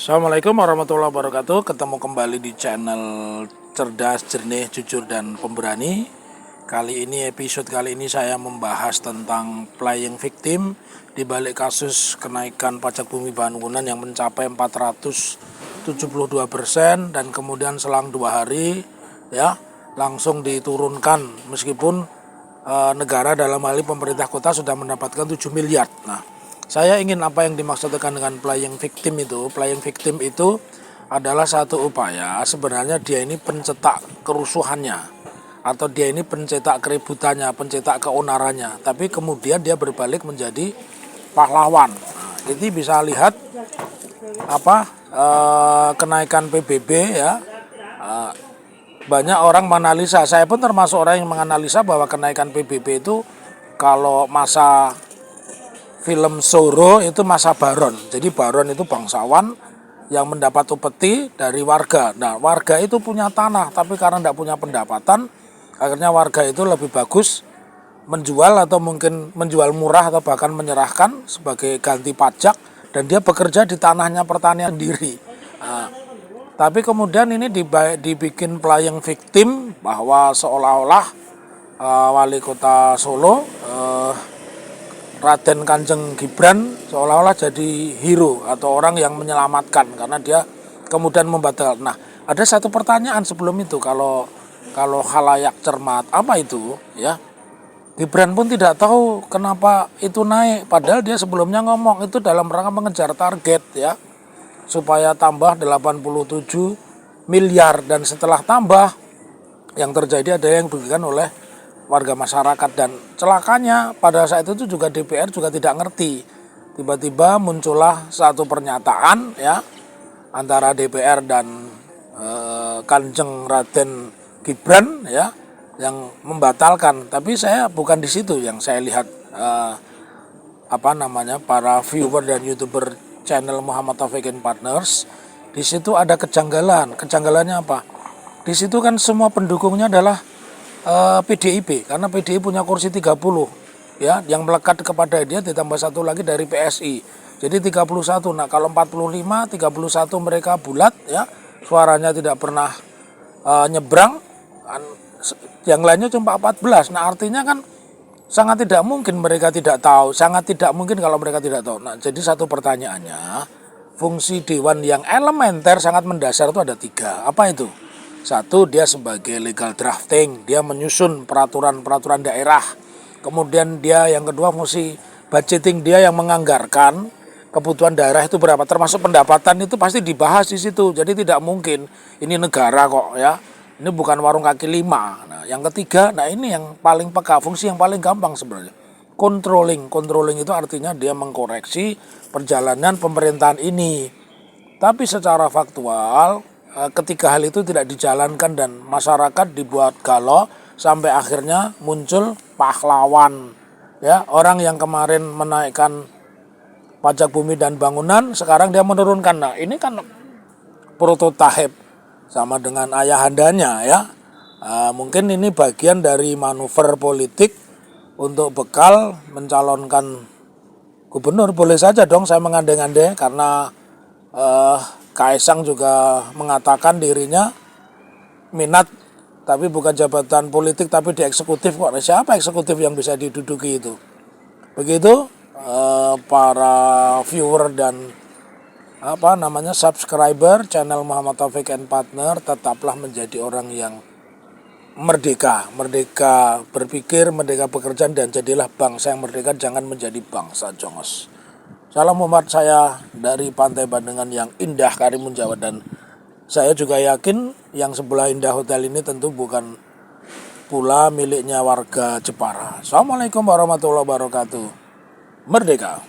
Assalamualaikum warahmatullahi wabarakatuh. Ketemu kembali di channel Cerdas, Jernih, Jujur, dan Pemberani. Episode kali ini saya membahas tentang playing victim di balik kasus kenaikan pajak bumi bangunan yang mencapai 472% dan kemudian selang 2 hari ya langsung diturunkan meskipun negara dalam hal ini pemerintah kota sudah mendapatkan 7 miliar. Nah, saya ingin apa yang dimaksudkan dengan playing victim itu. Playing victim itu adalah satu upaya sebenarnya dia ini pencetak kerusuhannya atau dia ini pencetak keributannya, pencetak keonarannya, tapi kemudian dia berbalik menjadi pahlawan. Nah, jadi bisa lihat kenaikan PBB ya. Banyak orang menganalisa, saya pun termasuk orang yang menganalisa bahwa kenaikan PBB itu kalau masa film Zorro itu masa Baron. Jadi Baron itu bangsawan yang mendapat upeti dari warga. Nah, warga itu punya tanah, tapi karena tidak punya pendapatan, akhirnya warga itu lebih bagus menjual atau mungkin menjual murah atau bahkan menyerahkan sebagai ganti pajak dan dia bekerja di tanahnya pertanian sendiri. Nah, tapi kemudian ini dibikin playing victim bahwa seolah-olah wali kota Solo Raden Kanjeng Gibran seolah-olah jadi hero atau orang yang menyelamatkan karena dia kemudian membatalkan. Nah, ada satu pertanyaan sebelum itu, kalau khalayak cermat, apa itu ya? Gibran pun tidak tahu kenapa itu naik, padahal dia sebelumnya ngomong itu dalam rangka mengejar target ya, supaya tambah 87 miliar dan setelah tambah yang terjadi ada yang dirugikan oleh warga masyarakat. Dan celakanya pada saat itu juga DPR juga tidak ngerti. Tiba-tiba muncullah satu pernyataan ya antara DPR dan Kanjeng Raden Gibran ya yang membatalkan. Tapi saya bukan di situ yang saya lihat para viewer dan YouTuber channel Muhammad Taufik and Partners. Di situ ada kejanggalan. Kejanggalannya apa? Di situ kan semua pendukungnya adalah PDIP, karena PDIP punya kursi 30 ya, yang melekat kepada dia ditambah satu lagi dari PSI. Jadi 31. Nah, kalau 45, 31 mereka bulat ya, suaranya tidak pernah nyebrang. Yang lainnya cuma 14. Nah, artinya kan sangat tidak mungkin mereka tidak tahu, sangat tidak mungkin kalau mereka tidak tahu. Nah, jadi satu pertanyaannya, fungsi dewan yang elementer sangat mendasar itu ada 3. Apa itu? Satu, dia sebagai legal drafting, dia menyusun peraturan-peraturan daerah. Kemudian dia yang kedua fungsi budgeting, dia yang menganggarkan kebutuhan daerah itu berapa, termasuk pendapatan itu pasti dibahas di situ. Jadi tidak mungkin ini negara kok ya, ini bukan warung kaki 5. Nah, yang ketiga, nah ini yang paling peka, fungsi yang paling gampang sebenarnya. Controlling itu artinya dia mengkoreksi perjalanan pemerintahan ini. Tapi secara faktual ketika hal itu tidak dijalankan dan masyarakat dibuat galau sampai akhirnya muncul pahlawan ya, orang yang kemarin menaikkan pajak bumi dan bangunan sekarang dia menurunkan. Nah, ini kan prototipe sama dengan ayahandanya ya. Mungkin ini bagian dari manuver politik untuk bekal mencalonkan gubernur. Boleh saja dong saya mengandai-andai karena Kaisang juga mengatakan dirinya minat tapi bukan jabatan politik tapi di eksekutif kok. Siapa eksekutif yang bisa diduduki itu? Begitu para viewer dan subscriber channel Muhammad Taufik and Partner, tetaplah menjadi orang yang merdeka berpikir, merdeka bekerja, dan jadilah bangsa yang merdeka, jangan menjadi bangsa jongos. Salam hormat saya dari Pantai Bandengan yang indah Karimun Jawa, dan saya juga yakin yang sebelah indah hotel ini tentu bukan pula miliknya warga Jepara. Assalamualaikum warahmatullahi wabarakatuh. Merdeka.